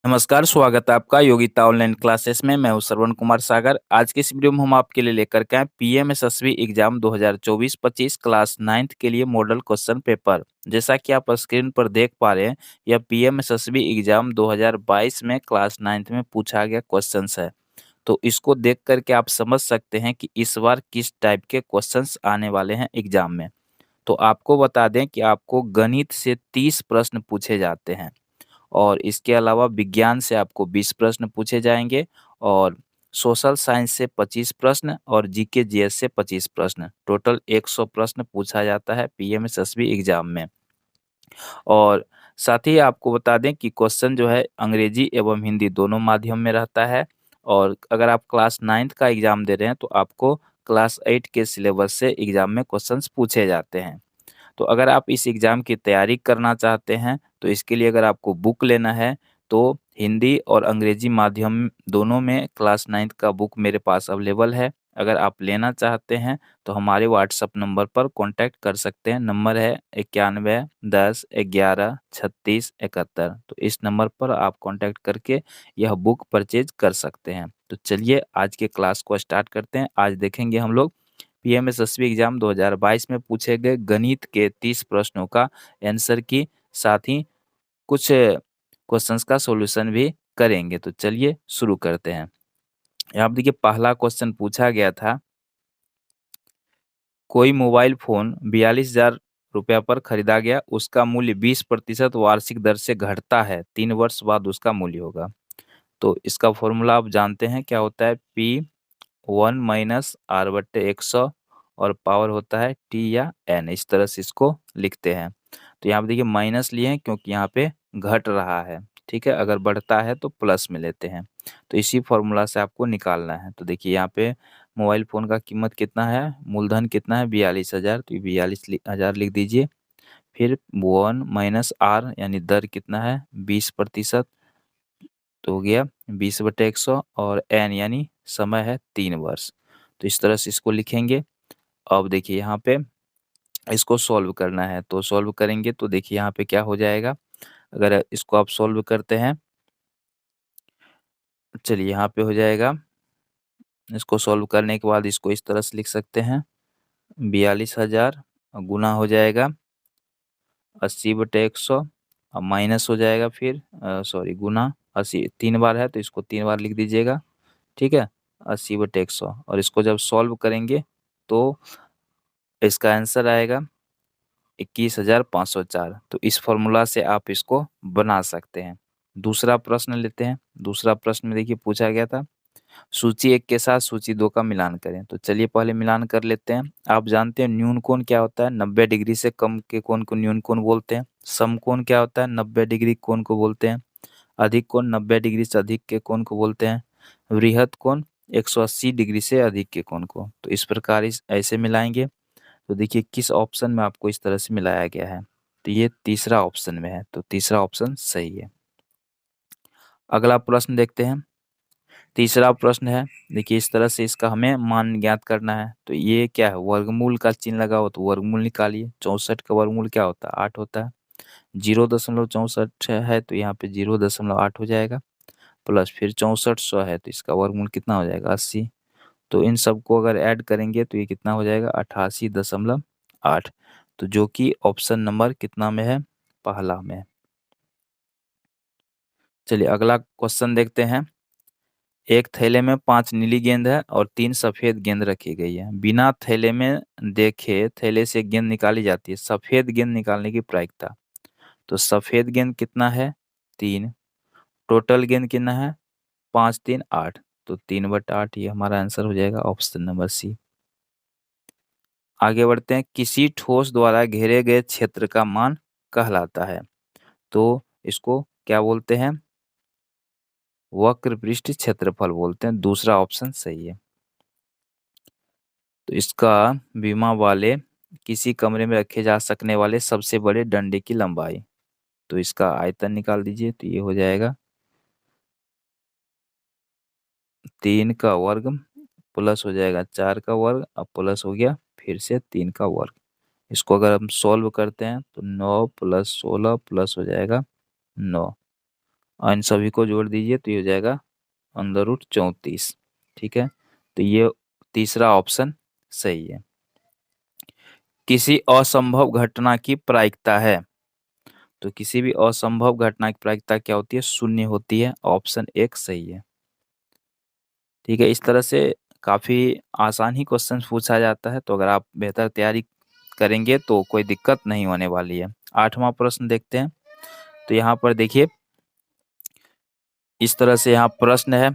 नमस्कार, स्वागत है आपका योगिता ऑनलाइन क्लासेस में। मैं हूँ श्रवण कुमार सागर। आज के इस वीडियो में हम आपके लिए लेकर के आए पीएमएसएसबी एग्जाम 2024-25 क्लास 9th के लिए मॉडल क्वेश्चन पेपर। जैसा कि आप स्क्रीन पर देख पा रहे हैं, यह पीएमएसएसबी एग्जाम 2022 में क्लास 9th में पूछा गया क्वेश्चंस है। तो इसको देख कर के आप समझ सकते हैं कि इस बार किस टाइप के क्वेश्चंस आने वाले हैं एग्जाम में। तो आपको बता दें कि आपको गणित से 30 प्रश्न पूछे जाते हैं। और इसके अलावा विज्ञान से आपको 20 प्रश्न पूछे जाएँगे और सोशल साइंस से 25 प्रश्न और जीके जीएस से 25 प्रश्न। टोटल 100 प्रश्न पूछा जाता है पीएमएसएसबी एग्ज़ाम में। और साथ ही आपको बता दें कि क्वेश्चन जो है अंग्रेजी एवं हिंदी दोनों माध्यम में रहता है। और अगर आप क्लास 9th का एग्ज़ाम दे रहे हैं तो आपको क्लास 8 के सिलेबस से एग्ज़ाम में क्वेश्चंस पूछे जाते हैं। तो अगर आप इस एग्ज़ाम की तैयारी करना चाहते हैं, तो इसके लिए अगर आपको बुक लेना है, तो हिंदी और अंग्रेजी माध्यम दोनों में क्लास 9th का बुक मेरे पास अवेलेबल है। अगर आप लेना चाहते हैं, तो हमारे व्हाट्सएप नंबर पर कॉन्टैक्ट कर सकते हैं। नंबर है 91 10 11 36 71। तो इस नंबर पर आप कॉन्टैक्ट करके यह बुक परचेज़ कर सकते हैं। तो चलिए आज के क्लास को स्टार्ट करते हैं। आज देखेंगे हम लोग पीएमएसएसबी एग्जाम 2022 में पूछे गए गणित के 30 प्रश्नों का आंसर की, साथ ही कुछ क्वेश्चंस का सॉल्यूशन भी करेंगे। तो चलिए शुरू करते हैं। यहाँ पे देखिए पहला क्वेश्चन पूछा गया था, कोई मोबाइल फ़ोन 42,000 रुपया पर खरीदा गया, उसका मूल्य 20% वार्षिक दर से घटता है, 3 वर्ष बाद उसका मूल्य होगा। तो इसका फ़ॉर्मूला आप जानते हैं क्या होता है, P1 माइनस R/100 और पावर होता है T या N, इस तरह से इसको लिखते हैं। तो यहाँ पे देखिए माइनस लिए हैं क्योंकि यहाँ पे घट रहा है, ठीक है? अगर बढ़ता है तो प्लस में लेते हैं। तो इसी फ़ॉर्मूला से आपको निकालना है। तो देखिए यहाँ पे मोबाइल फ़ोन का कीमत कितना है, मूलधन कितना है 42,000, तो ये 42,000 लिख दीजिए। फिर 1 माइनस R यानी दर कितना है 20%, तो हो गया 20/100 और n यानी समय है 3 वर्ष। तो इस तरह से इसको लिखेंगे। अब देखिए यहाँ पे इसको सॉल्व करना है, तो सॉल्व करेंगे तो देखिए यहाँ पे क्या हो जाएगा। अगर इसको आप सॉल्व करते हैं, चलिए यहाँ पे हो जाएगा। इसको सॉल्व करने के बाद इसको इस तरह से लिख सकते हैं, 42,000 गुना हो जाएगा 80/100 और माइनस हो जाएगा फिर सॉरी गुना 80 3 बार है तो इसको 3 बार लिख दीजिएगा, ठीक है? 80/100 और इसको जब सॉल्व करेंगे तो इसका आंसर आएगा 21,504। तो इस फ़ॉर्मूला से आप इसको बना सकते हैं। दूसरा प्रश्न लेते हैं। दूसरा प्रश्न में देखिए पूछा गया था, सूची 1 के साथ सूची 2 का मिलान करें। तो चलिए पहले मिलान कर लेते हैं। आप जानते हैं न्यून कोण क्या होता है? 90 डिग्री से कम के कोण को न्यून कोण बोलते हैं। समकोण क्या होता है? 90 डिग्री कोण को बोलते हैं। अधिक कोण 90 डिग्री से अधिक के कोण को बोलते हैं। वृहद कोण 180 डिग्री से अधिक के कोण को। तो इस प्रकार इस ऐसे मिलाएँगे। तो देखिए किस ऑप्शन में आपको इस तरह से मिलाया गया है। तो ये तीसरा ऑप्शन में है, तो तीसरा ऑप्शन सही है। अगला प्रश्न देखते हैं। तीसरा प्रश्न है, देखिए इस तरह से इसका हमें मान ज्ञात करना है। तो ये क्या है? वर्गमूल का चिन्ह लगा हो तो वर्गमूल निकालिए। 64 का वर्गमूल क्या होता है? 8 होता है। 0.64 है तो यहाँ पे 0.8 हो जाएगा। प्लस फिर 6400 है तो इसका वर्गमूल कितना हो जाएगा? 80। तो इन सबको अगर ऐड करेंगे तो ये कितना हो जाएगा? 88.8। तो जो कि ऑप्शन नंबर कितना में है? पहला में। चलिए अगला क्वेश्चन देखते हैं। एक थैले में 5 नीली गेंद है और 3 सफ़ेद गेंद रखी गई है। बिना थैले में देखे थैले से गेंद निकाली जाती है। सफ़ेद गेंद निकालने की प्रायिकता। तो सफ़ेद गेंद कितना है? 3। टोटल गेंद कितना है? 5 3 8। तो 3/8 ये हमारा आंसर हो जाएगा ऑप्शन नंबर सी। आगे बढ़ते हैं। किसी ठोस द्वारा घेरे गए क्षेत्र का मान कहलाता है। तो इसको क्या बोलते हैं? वक्र पृष्ठ क्षेत्रफल बोलते हैं। दूसरा ऑप्शन सही है। तो इसका बीमा वाले किसी कमरे में रखे जा सकने वाले सबसे बड़े डंडे की लंबाई। तो इसका आयतन निकाल दीजिए तो ये हो जाएगा 3 का वर्ग प्लस हो जाएगा 4 का वर्ग अब प्लस हो गया फिर से 3 का वर्ग। इसको अगर हम सॉल्व करते हैं तो 9 + 16 प्लस हो जाएगा 9 और इन सभी को जोड़ दीजिए तो ये हो जाएगा √34। ठीक है, तो ये तीसरा ऑप्शन सही है। किसी असंभव घटना की प्रायिकता है, तो किसी भी असंभव घटना की प्रायिकता क्या होती है? शून्य होती है। ऑप्शन एक सही है। ठीक है, इस तरह से काफी आसान ही क्वेश्चन पूछा जाता है, तो अगर आप बेहतर तैयारी करेंगे तो कोई दिक्कत नहीं होने वाली है। 8वां प्रश्न देखते हैं। तो यहाँ पर देखिए, इस तरह से यहाँ प्रश्न है,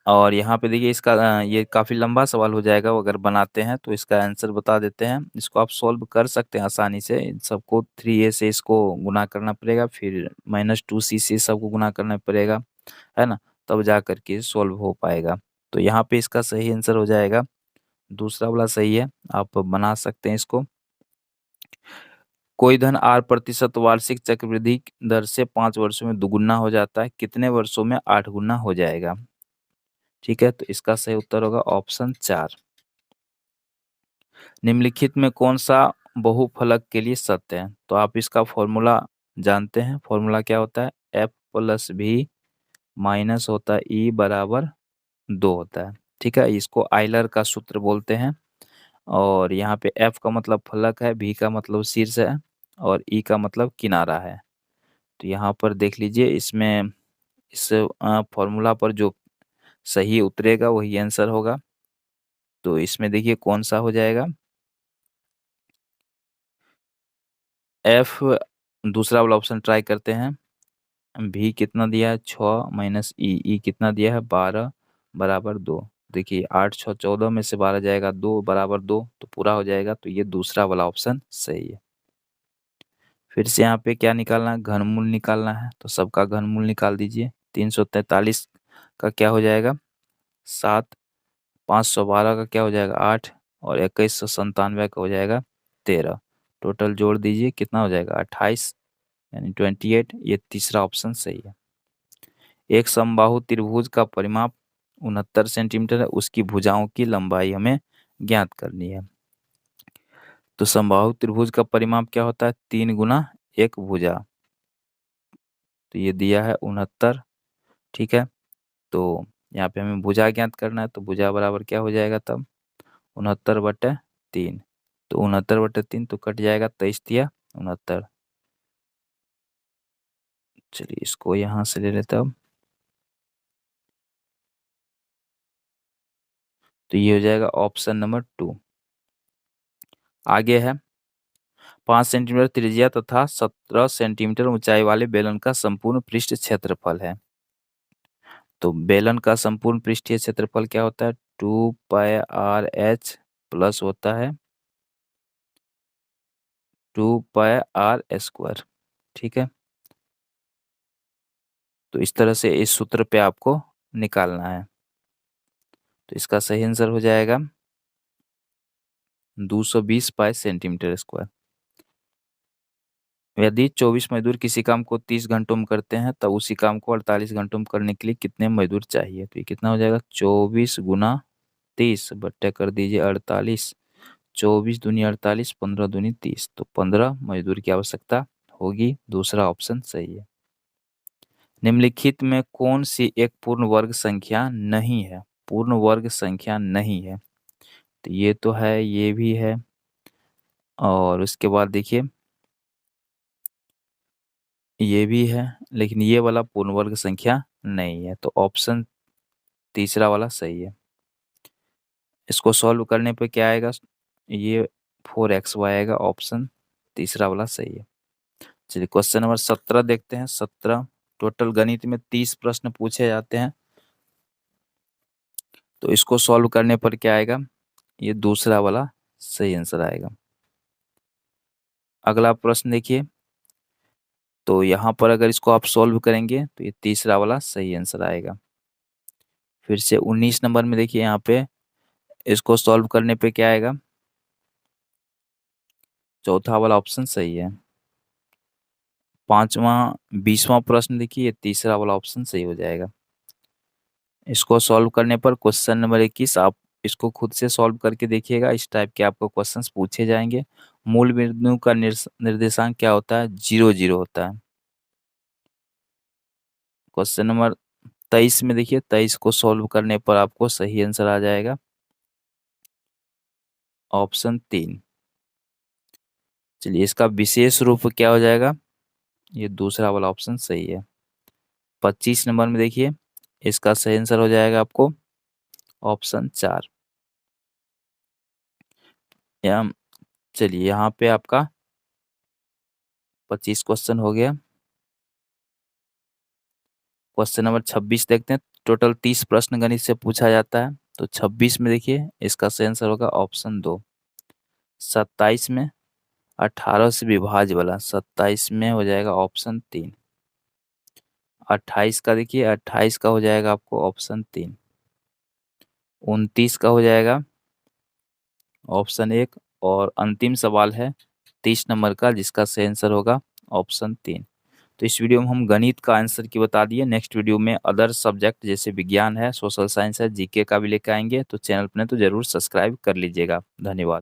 और यहाँ पे देखिए इसका ये काफी लंबा सवाल हो जाएगा। वो अगर बनाते हैं तो इसका आंसर बता देते हैं। इसको आप सॉल्व कर सकते हैं आसानी से। इन सबको 3a से इसको गुना करना पड़ेगा, फिर -2c से सबको गुना करना पड़ेगा, है ना, तब जा करके सॉल्व हो पाएगा। तो यहाँ पे इसका सही आंसर हो जाएगा दूसरा वाला सही है। आप बना सकते हैं इसको। कोई धन R% वार्षिक चक्रवृद्धि दर से 5 वर्षों में दुगुना हो जाता है, कितने वर्षों में 8 गुना हो जाएगा? ठीक है, तो इसका सही उत्तर होगा ऑप्शन 4। निम्नलिखित में कौन सा बहुफलक के लिए सत्य है? तो आप इसका फॉर्मूला जानते हैं। फॉर्मूला क्या होता है? F+V माइनस होता है E बराबर 2 होता है। ठीक है, इसको आइलर का सूत्र बोलते हैं। और यहाँ पे F का मतलब फलक है, V का मतलब शीर्ष है, और E का मतलब किनारा है। तो यहाँ पर देख लीजिए, इसमें इस फॉर्मूला पर जो सही उतरेगा वही आंसर होगा। तो इसमें देखिए कौन सा हो जाएगा? F, दूसरा वाला ऑप्शन ट्राई करते हैं। भी कितना दिया है? 6 माइनस ई कितना दिया है? 12 बराबर 2। देखिए 8 6 14 में से 12 जाएगा, 2 बराबर 2, तो पूरा हो जाएगा। तो ये दूसरा वाला ऑप्शन सही है। फिर से यहाँ पे क्या निकालना है? घनमूल निकालना है। तो सबका घनमूल निकाल दीजिए। 343 का क्या हो जाएगा? 7। 512 का क्या हो जाएगा? 8। और 2197 का हो जाएगा 13। टोटल जोड़ दीजिए, कितना हो जाएगा? 28, यानी 28। ये तीसरा ऑप्शन सही है। एक समबाहु त्रिभुज का परिमाप 69 सेंटीमीटर है, उसकी भुजाओं की लंबाई हमें ज्ञात करनी है। तो समबाहु त्रिभुज का परिमाप क्या होता है? 3 गुना एक भुजा। तो ये दिया है 69। ठीक है, तो यहाँ पे हमें भुजा ज्ञात करना है, तो भुजा बराबर क्या हो जाएगा तब? 69/3। तो 69/3 तो कट जाएगा, 23×3 = 69। चलिए इसको यहाँ से ले लेते हैं अब। तो ये हो जाएगा ऑप्शन नंबर 2। आगे है, 5 सेंटीमीटर त्रिज्या तथा 17 सेंटीमीटर ऊंचाई वाले बेलन का संपूर्ण पृष्ठ क्षेत्रफल है। तो बेलन का संपूर्ण पृष्ठीय क्षेत्रफल क्या होता है? 2πr/h प्लस होता है 2πr²। ठीक है, तो इस तरह से इस सूत्र पे आपको निकालना है। तो इसका सही आंसर हो जाएगा 220 π/सेंटीमीटर²। यदि 24 मजदूर किसी काम को 30 घंटों में करते हैं, तब उसी काम को 48 घंटों में करने के लिए कितने मजदूर चाहिए? तो ये कितना हो जाएगा? 24 × 30 बट्टे कर दीजिए 48। 24 दूनी 48, 15 दूनी 30, तो 15 मजदूर की आवश्यकता होगी। दूसरा ऑप्शन सही है। निम्नलिखित में कौन सी एक पूर्ण वर्ग संख्या नहीं है? पूर्ण वर्ग संख्या नहीं है, तो ये तो है, ये भी है, और उसके बाद देखिए ये भी है, लेकिन ये वाला पूर्ण वर्ग संख्या नहीं है। तो ऑप्शन तीसरा वाला सही है। इसको सॉल्व करने पे क्या आएगा? ये 4xy आएगा। ऑप्शन तीसरा वाला सही है। चलिए क्वेश्चन नंबर 17 देखते हैं। 17 टोटल गणित में 30 प्रश्न पूछे जाते हैं, तो इसको सॉल्व करने पर क्या आएगा? ये दूसरा वाला सही आंसर आएगा। अगला प्रश्न देखिए, तो यहाँ पर अगर इसको आप सॉल्व करेंगे तो ये तीसरा वाला सही आंसर आएगा। फिर से 19 नंबर में देखिए, यहाँ पे इसको सॉल्व करने पे क्या आएगा? चौथा वाला ऑप्शन सही है। पांचवा 20वां प्रश्न देखिए, ये तीसरा वाला ऑप्शन सही हो जाएगा। इसको सॉल्व करने पर क्वेश्चन नंबर 21 आप इसको खुद से सॉल्व करके देखिएगा। इस टाइप के आपको क्वेश्चंस पूछे जाएंगे। मूल बिंदु का निर्देशांक क्या होता है? 0 0 होता है। क्वेश्चन नंबर 23 में देखिए, 23 को सॉल्व करने पर आपको सही आंसर आ जाएगा ऑप्शन 3। चलिए, इसका विशेष रूप क्या हो जाएगा? ये दूसरा वाला ऑप्शन सही है। 25 नंबर में देखिए, इसका सही आंसर हो जाएगा आपको ऑप्शन 4। यहाँ चलिए, यहाँ पे आपका 25 क्वेश्चन हो गया। क्वेश्चन नंबर 26 देखते हैं। टोटल 30 प्रश्न गणित से पूछा जाता है, तो 26 में देखिए इसका सही आंसर होगा ऑप्शन 2। 27 में 18 से विभाज्य वाला, 27 में हो जाएगा ऑप्शन 3। 28 का देखिए, 28 का हो जाएगा आपको ऑप्शन 3। 29 का हो जाएगा ऑप्शन 1। और अंतिम सवाल है 30 नंबर का, जिसका सही आंसर होगा ऑप्शन 3। तो इस वीडियो में हम गणित का आंसर की बता दिए। नेक्स्ट वीडियो में अदर सब्जेक्ट जैसे विज्ञान है, सोशल साइंस है, जीके का भी लेकर आएंगे। तो चैनल पर तो जरूर सब्सक्राइब कर लीजिएगा। धन्यवाद।